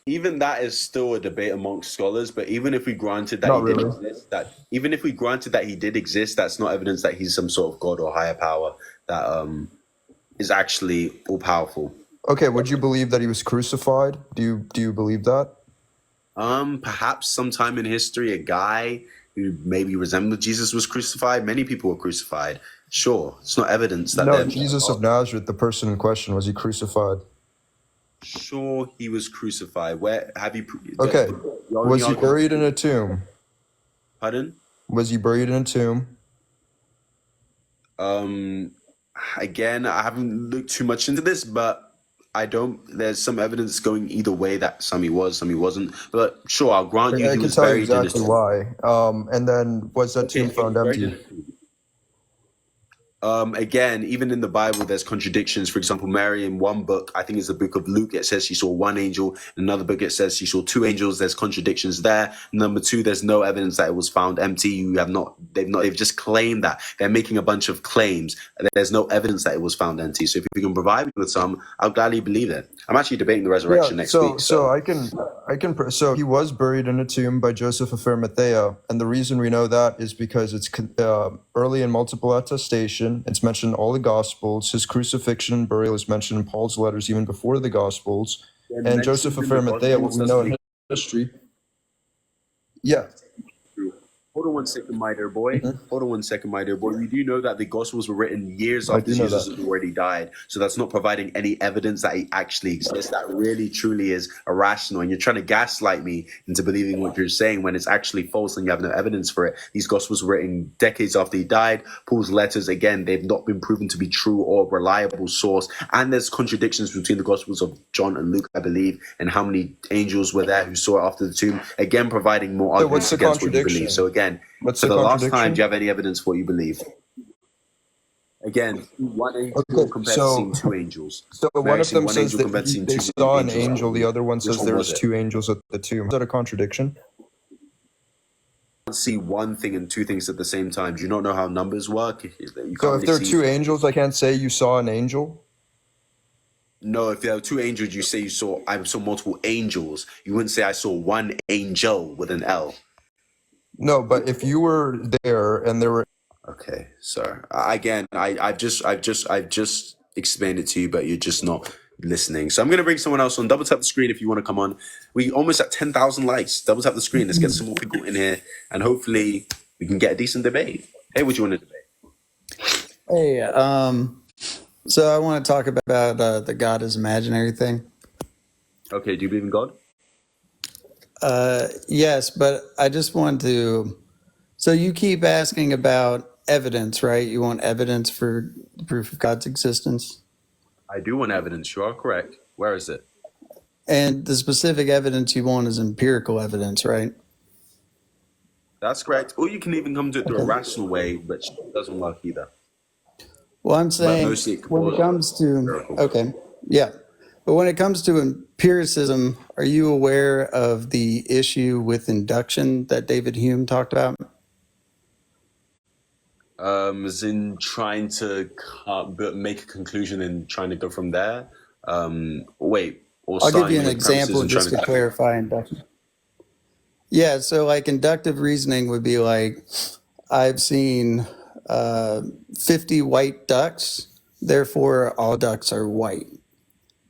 Even that is still a debate amongst scholars. But even if we granted that Not he did really. exist, that even if we granted that he did exist, that's not evidence that he's some sort of god or higher power that is actually all powerful. Okay, would you believe that he was crucified? Do you believe that? Perhaps sometime in history, a guy who maybe resembled Jesus was crucified. Many people were crucified. Sure, it's not evidence that No, they're Jesus of God. Nazareth, the person in question, was he crucified? Sure, he was crucified. Where have you? Okay, The only was he argument. buried in a tomb? Pardon? Was he buried in a tomb? Um, Again, I haven't looked too much into this, but I don't. There's some evidence going either way that some he was, some he wasn't. But sure, I'll grant you I he can was tell you buried in a exactly tomb. why. And then was that Okay, tomb he was found buried in empty? a tomb. Again, even in the Bible, there's contradictions. For example, Mary in one book, I think it's the book of Luke, it says she saw one angel. In another book, it says she saw two angels. There's contradictions there. Number two, there's no evidence that it was found empty. They've just claimed that. They're making a bunch of claims. There's no evidence that it was found empty. So if you can provide me with some, I'll gladly believe it. I'm actually debating the Yeah, resurrection next so week. so So so he was buried in a tomb by Joseph of Arimathea, and the reason we know that is because it's early in multiple attestation. It's mentioned in all the Gospels. His crucifixion and burial is mentioned in Paul's letters even before the Gospels. they're And Joseph mentioned of in the Arimathea, what Gospels we know doesn't in make history, yeah. true. Hold on one second, my dear boy. Mhm. Hold on one second, my dear boy. We do know that the Gospels were written years I after do know Jesus that. had already died. So that's not providing any evidence that he actually exists. That really, truly is irrational. And you're trying to gaslight me into believing what you're saying when it's actually false and you have no evidence for it. These Gospels were written decades after he died. Paul's letters, again, they've not been proven to be true or reliable source. And there's contradictions between the Gospels of John and Luke, I believe, and how many angels were there who saw it after the tomb. Again, providing more So what's arguments the against what you believe. So contradiction? again, What's for the the last time, do contradiction? you have any evidence for what you believe? Again, one angel Okay, compared to so seeing two angels. so one Mary of seeing them one says angel that compared to seeing they two saw an angels. angel. The other one Which says one was there's it? two angels at the tomb. Is that a contradiction? You can't see one thing and two things at the same time. Do you not know how numbers work? You So can't if really there are see. two angels, I can't say you saw an angel. No, if there are two angels, you say I saw multiple angels. You wouldn't say I saw one angel with an L. No, but if you were there and there were, Okay, so again, I've just explained it to you, but you're just not listening. So I'm gonna bring someone else on. Double tap the screen if you want to come on. We almost at 10,000 likes. Double tap the screen. Let's get some more people in here, and hopefully we can get a decent debate. Hey, what do you want to debate? Hey, so I want to talk about the God is imaginary thing. Okay, do you believe in God? Yes, but I just want to. So you keep asking about evidence, right? You want evidence for the proof of God's existence, I do want evidence. You are correct. Where is it? and the specific evidence you want is empirical evidence, right? That's correct. Or you can even come to it through a Okay. rational way, but it doesn't work either. Well, I'm But saying mostly it when it comes to empirical. okay, yeah, but when it comes to empiricism, are you aware of the issue with induction that David Hume talked about? As in trying to make a conclusion and trying to go from there. Wait, or I'll give you starting an with premises example and trying just to to. clarify induction. Yeah, so like inductive reasoning would be like, I've seen 50 white ducks, therefore all ducks are white.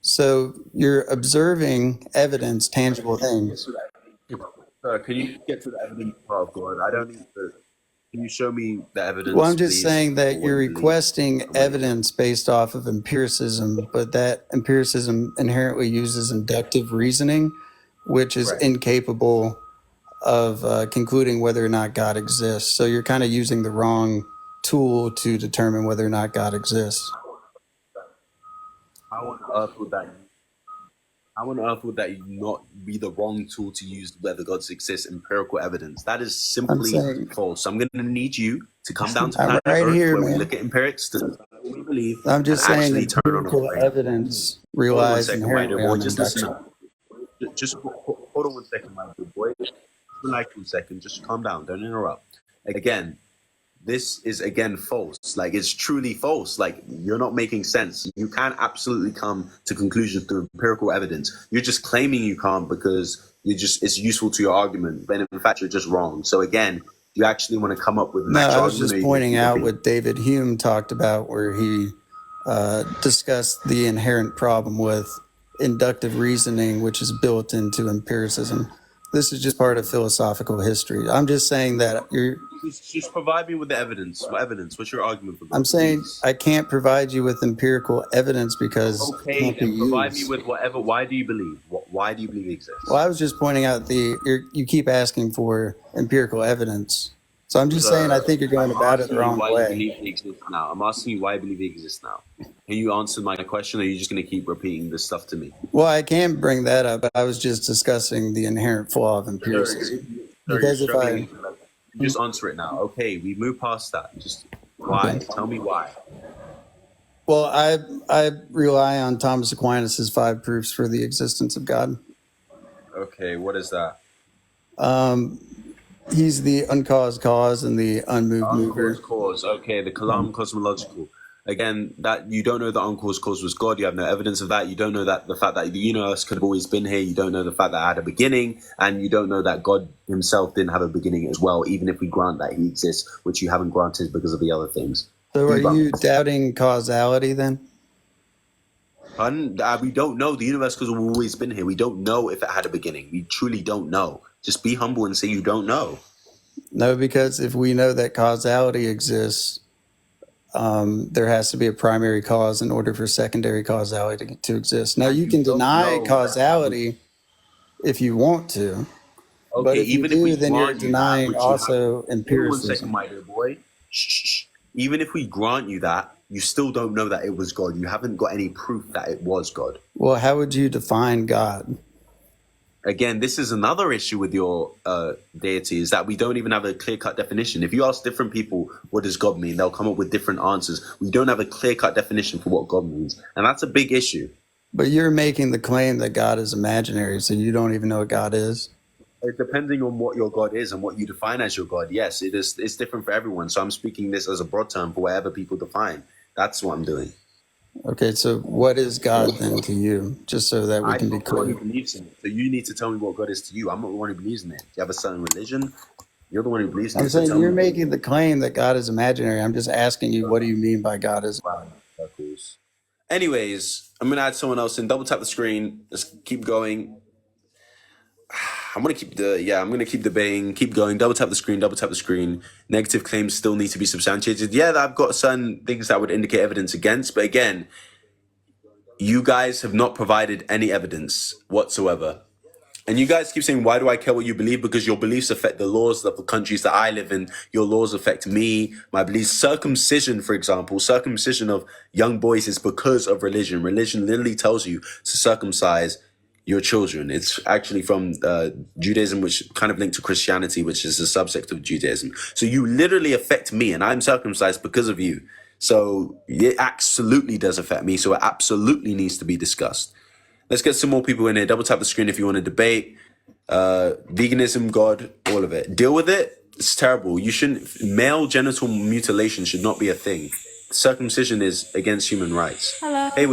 So you're observing evidence, tangible things. Can you get to the evidence part of God? I don't need to. Can you show me the Well, evidence, I'm just please, saying for that what you're you believe? requesting I'm ready. evidence based off of empiricism, but that empiricism inherently uses inductive reasoning, which is Right. incapable of concluding whether or not God exists. So you're kind of using the wrong tool to determine whether or not God exists. How on earth would that? How on earth would that not be the wrong tool to use whether God exists? Empirical evidence. That is I'm simply saying false. So I'm going to need you to come down to I'm planet right Earth here, where we man. look at empirics to understand what we believe I'm and just saying actually turn on a empirical brain. evidence Hold on one relies second, my dear inherently boy. on Just listen induction. up. Just hold on one second, my dear boy. Just relax 1 second. Just calm down. Don't interrupt. Again, this is again false. Like, it's truly false. Like, you're not making sense. You can absolutely come to conclusions through empirical evidence. You're just claiming you can't because it's useful to your argument, but in fact you're just wrong. So again, you actually want to come up with an No, I actual was argument, just or you pointing out repeat? what David Hume talked about, where he discussed the inherent problem with inductive reasoning, which is built into empiricism. This is just part of philosophical history. I'm just saying that Just provide me with the evidence. What evidence? What's your argument for God? I'm saying Please. I can't provide you with empirical evidence because it Okay, can't be then provide me used. with whatever. Why do you believe? Why do you believe it exists? Well, I was just pointing out you keep asking for empirical evidence. So I'm just saying I think you're going I'm about it asking the you wrong why you way. believe it exists now. I'm asking you why you believe it exists now. Can you answer my question, or are you just going to keep repeating this stuff to me? Well, I can bring that up, but I was just discussing the inherent flaw of empiricism. Because if I Just answer it now. Okay, we move past that. Just why? Tell me why. Well, I rely on Thomas Aquinas' 5 proofs for the existence of God. Okay, what is that? He's the uncaused cause and the unmoved mover. Uncaused cause. Okay, the Kalam cosmological. Again, that you don't know the uncaused cause was God. You have no evidence of that. You don't know that the fact that the universe could have always been here. You don't know the fact that it had a beginning, and you don't know that God himself didn't have a beginning as well. Even if we grant that he exists, which you haven't granted because of the other things. So are you doubting causality then? We don't know. The universe could have always been here. We don't know if it had a beginning. We truly don't know. Just be humble and say you don't know. No, because if we know that causality exists, there has to be a primary cause in order for secondary causality to exist. Now, you can deny causality if you want to, but if you do, then you're denying also empiricism. 1 second, my dear boy. Shh. Even if we grant you that, you still don't know that it was God. You haven't got any proof that it was God. Well, how would you define God? Again, this is another issue with your deity, is that we don't even have a clear-cut definition. If you ask different people, what does God mean? They'll come up with different answers. We don't have a clear-cut definition for what God means. And that's a big issue. But you're making the claim that God is imaginary, so you don't even know what God is. Depending on what your God is and what you define as your God, yes, it's different for everyone. So I'm speaking this as a broad term for whatever people define. That's what I'm doing. Okay, so what is God then to you? Just so that we can be clear. I'm the one who believes in it. So you need to tell me what God is to you. I'm not the one who believes in it. You have a certain religion. You're the one who believes in it. I'm saying you're making the claim that God is imaginary. I'm just asking you, what do you mean by God is? Anyways, I'm gonna add someone else in. Double tap the screen. Let's keep going. I'm gonna keep debating. Keep going. Double tap the screen. Double tap the screen. Negative claims still need to be substantiated. Yeah, I've got certain things that would indicate evidence against, but again, you guys have not provided any evidence whatsoever. And you guys keep saying, why do I care what you believe? Because your beliefs affect the laws of the countries that I live in. Your laws affect me, my beliefs. Circumcision, for example, circumcision of young boys is because of religion. Religion literally tells you to circumcise your children. It's actually from Judaism, which kind of linked to Christianity, which is a subsect of Judaism. So you literally affect me, and I'm circumcised because of you. So it absolutely does affect me. So it absolutely needs to be discussed. Let's get some more people in here. Double tap the screen if you want to debate. Veganism, God, all of it. Deal with it. It's terrible. You shouldn't. Male genital mutilation should not be a thing. Circumcision is against human rights. Hello. Hey,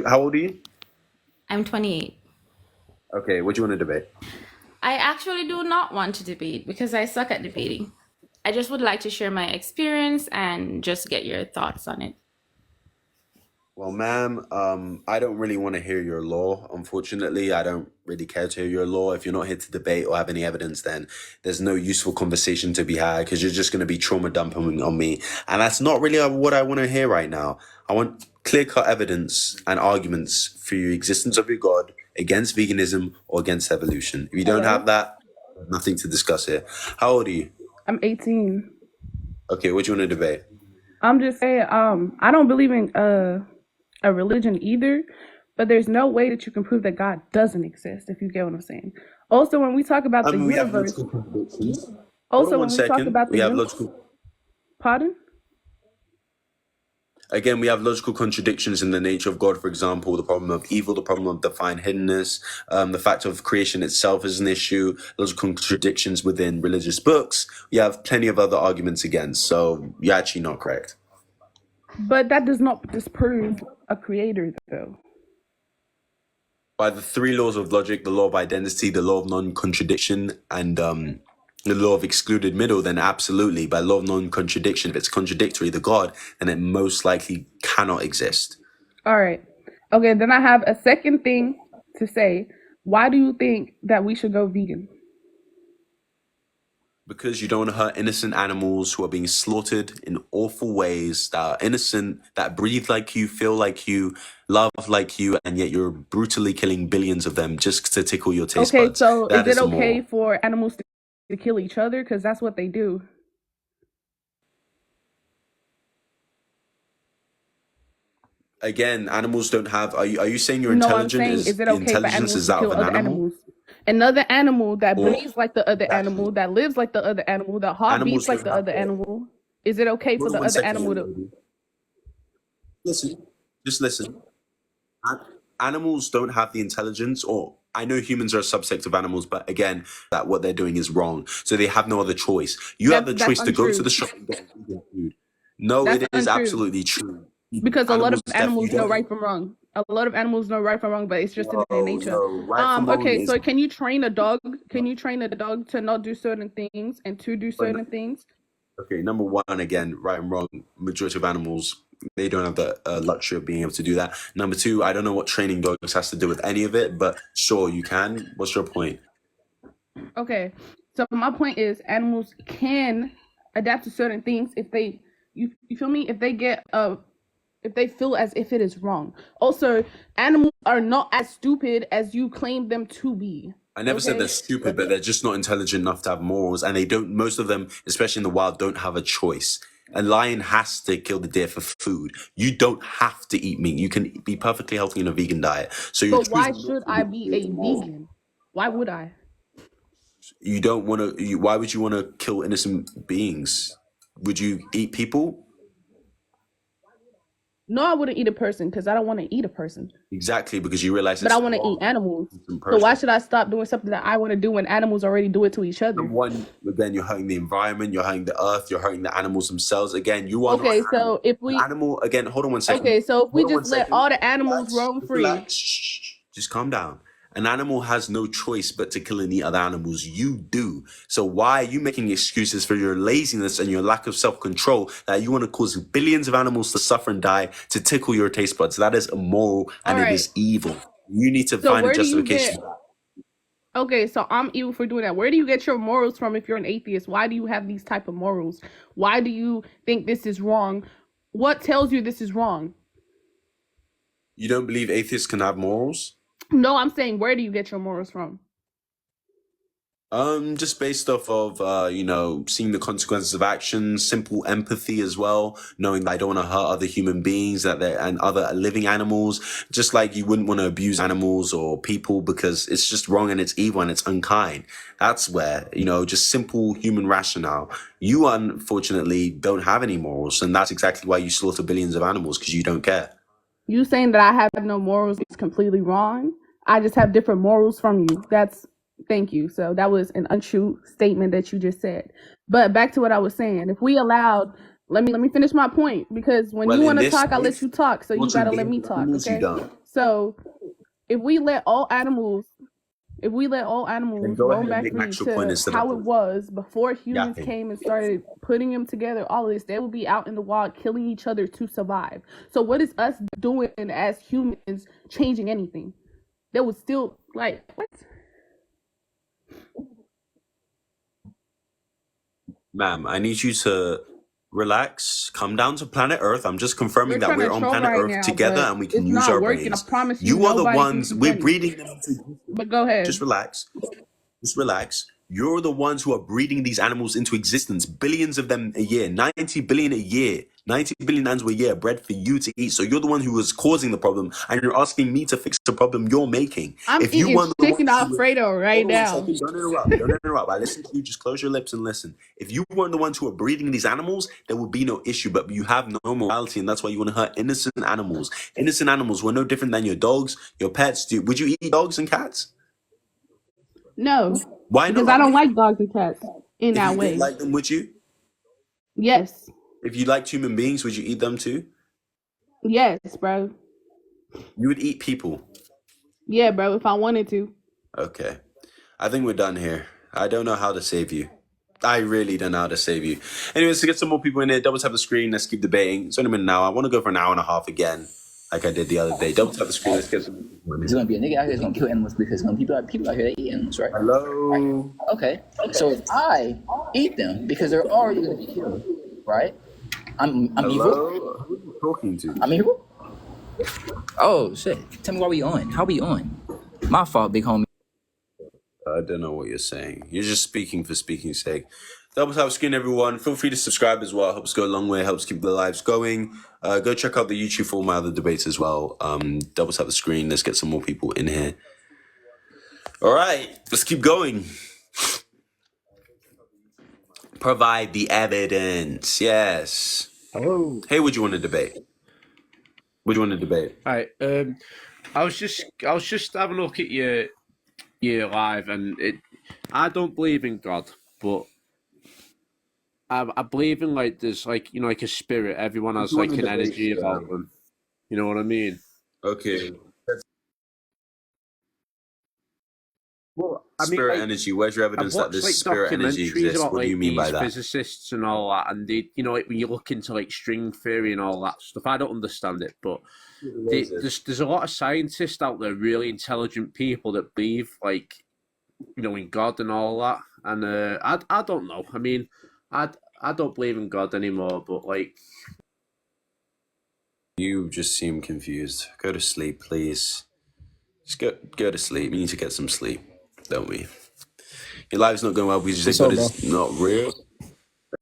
how old are you? I'm 28. Okay, what do you want to debate? I actually do not want to debate because I suck at debating. I just would like to share my experience and just get your thoughts on it. Well, ma'am, I don't really want to hear your law. Unfortunately, I don't really care to hear your law. If you're not here to debate or have any evidence, then there's no useful conversation to be had because you're just going to be trauma dumping on me. And that's not really what I want to hear right now. I want clear-cut evidence and arguments for your existence of your God against veganism or against evolution. If you don't have that, there's nothing to discuss here. How old are you? I'm 18. Okay, what do you want to debate? I'm just saying, I don't believe in a religion either, but there's no way that you can prove that God doesn't exist, if you get what I'm saying. Also, when we talk about the universe, Pardon? Again, we have logical contradictions in the nature of God. For example, the problem of evil, the problem of divine hiddenness, the fact of creation itself is an issue, logical contradictions within religious books. We have plenty of other arguments against. So you're actually not correct. But that does not disprove a creator, though. By the three laws of logic, the law of identity, the law of non-contradiction, and the law of excluded middle, then absolutely. By law of non-contradiction, if it's contradictory, the God, then it most likely cannot exist. All right. Okay, then I have a second thing to say. Why do you think that we should go vegan? Because you don't want to hurt innocent animals who are being slaughtered in awful ways, that are innocent, that breathe like you, feel like you, love like you, and yet you're brutally killing billions of them just to tickle your taste Okay, buds. so That is it immoral. okay for animals to kill each other? Because that's what they do. Again, animals don't have. Are you saying you're No, I'm intelligent? saying, Is is it the okay for intelligence animals is to that of kill an other animal? animals? Another animal that Or breathes like the other animal, that lives like the other animal, that heart animals beats like don't the have other it. animal. Is it okay for Hold on the one other second, animal young to? lady. Listen, just listen. Animals don't have the intelligence, or I know humans are a subsect of animals, but again, that what they're doing is wrong. So they have no other choice. You have the That's choice to go to untrue. the shop and get vegan food. No, That's it is untrue. absolutely true. Because a lot of You animals know don't. right from wrong. A lot of animals know right from wrong, but it's just in their nature. No, right from wrong Okay, is. so can you train a dog? Can you train a dog to not do certain things and to do certain things? Okay, number one, again, right and wrong. Majority of animals, they don't have the luxury of being able to do that. Number two, I don't know what training dogs has to do with any of it, but sure, you can. What's your point? Okay, so my point is animals can adapt to certain things if they, you feel me? If they get if they feel as if it is wrong. Also, animals are not as stupid as you claim them to be. I never said they're stupid, but they're just not intelligent enough to have morals, and they don't. Most of them, especially in the wild, don't have a choice. A lion has to kill the deer for food. You don't have to eat meat. You can be perfectly healthy in a vegan diet. So you're But why choosing not should to I eat be meat a is moral. vegan? Why would I? You don't want to. Why would you want to kill innocent beings? Would you eat people? No, I wouldn't eat a person because I don't want to eat a person. Exactly, because you realize But it's I want to wrong. eat animals. Innocent So why person. should I stop doing something that I want to do when animals already do it to each other? Number one, again, you're hurting the environment, you're hurting the earth, you're hurting the animals themselves. Again, you are not Okay, an so animal. if we An animal, again, hold on one second. okay, so if we Hold on one just let second. all the animals Relax. roam Just free. relax. Shh. Just calm down. An animal has no choice but to kill and eat other animals. You do. So why are you making excuses for your laziness and your lack of self-control that you want to cause billions of animals to suffer and die to tickle your taste buds? That is immoral and All it right. is evil. You need to So find a where do you justification get for that. Okay, so I'm evil for doing that. Where do you get your morals from if you're an atheist? Why do you have these type of morals? Why do you think this is wrong? What tells you this is wrong? You don't believe atheists can have morals? No, I'm saying where do you get your morals from? Just based off of seeing the consequences of actions, simple empathy as well, knowing that I don't want to hurt other human beings and other living animals, just like you wouldn't want to abuse animals or people because it's just wrong and it's evil and it's unkind. That's where, just simple human rationale. You unfortunately don't have any morals, and that's exactly why you slaughter billions of animals, because you don't care. You saying that I have no morals is completely wrong. I just have different morals from you. Thank you. So that was an untrue statement that you just said. But back to what I was saying. If we allowed, let me finish my point, because when you want to talk, I'll let you talk. So you gotta let me talk, okay? So if we let all animals roam back free to how it was before humans came and started putting them together, all of this, they will be out in the wild killing each other to survive. So what is us doing as humans changing anything? That was still like, what? Ma'am, I need you to relax, come down to planet Earth. I'm just confirming that we're on planet Earth together and we can use our brains. I promise you are the ones, we're money. breeding them into. But go ahead. Just relax. Just relax. You're the ones who are breeding these animals into existence. Billions of them a year, 90 billion a year. 90 billion animals a year bred for you to eat. So you're the one who was causing the problem, and you're asking me to fix the problem you're making. I'm If you eating weren't the one chicken who was, Alfredo right hold on one now. second, don't interrupt. Don't interrupt. I listen to you. Just close your lips and listen. If you weren't the ones who are breeding these animals, there would be no issue. But you have no morality, and that's why you want to hurt innocent animals. Innocent animals were no different than your dogs, your pets. Would you eat dogs and cats? No, Why because I not? don't like dogs and cats in If that you didn't way. like them, would you? Yes. If you liked human beings, would you eat them too? Yes, bro. You would eat people. Yeah, bro, if I wanted to. Okay. I think we're done here. I don't know how to save you. I really don't know how to save you. Anyways, to get some more people in here, double tap the screen. Let's keep debating. It's only been an hour. I want to go for an hour and a half again, like I did the other day. Double tap the screen. Let's get some people in There's here. gonna be a nigga out here that's gonna kill animals because when people out here they eat animals, right? Hello. Okay. So if I eat them because they're already gonna be killed, right? I'm evil. Hello. Who are you talking to? I'm evil. Oh shit! Tell me why we on? How we on? My fault, big homie. I don't know what you're saying. You're just speaking for speaking's sake. Double tap the screen, everyone. Feel free to subscribe as well. It helps go a long way. Helps keep the lives going. Go check out the YouTube for all my other debates as well. Double tap the screen. Let's get some more people in here. All right, let's keep going. Provide the evidence. Yes. Hello. Hey, what do you want to debate? What do you want to debate? Right. I was just having a look at your live, and I don't believe in God, but I believe in like there's like like a spirit. Everyone has You want like to an debate, energy about them. You know what I mean? Okay. Well, I mean, Spirit like, energy. Where's your I've evidence that watched this like spirit energy documentaries exists? about What do you like mean by these that? physicists and all that, and they, like when you look into like string theory and all that stuff, I don't understand it, but there's a lot of scientists out there, really intelligent people that believe like in God and all that, and I don't know. I mean, I don't believe in God anymore, but like You just seem confused. Go to sleep, please. Just go to sleep. You need to get some sleep, don't we? Your life's not going well because you What's said God up, bro? is not real.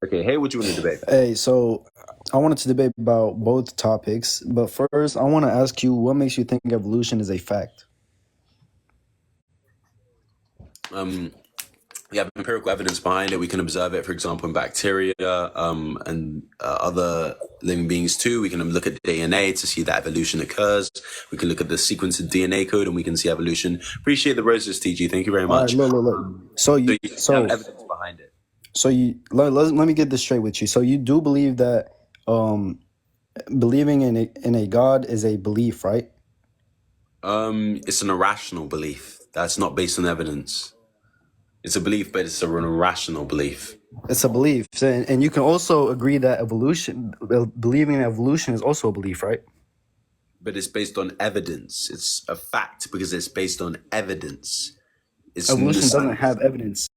Okay, hey, what do you want to debate? Hey, so I wanted to debate about both topics, but first I want to ask you what makes you think evolution is a fact? We have empirical evidence behind it. We can observe it, for example, in bacteria and other living beings too. We can look at DNA to see that evolution occurs. We can look at the sequence of DNA code and we can see evolution. Appreciate the roses, TG. Thank you very All right, much. look. So you have evidence behind it. let me get this straight with you. So you do believe that believing in a God is a belief, right? It's an irrational belief that's not based on evidence. It's a belief, but it's an irrational belief. It's a belief, and you can also agree that believing in evolution is also a belief, right? But it's based on evidence. It's a fact because it's based on evidence. It's Evolution doesn't have evidence.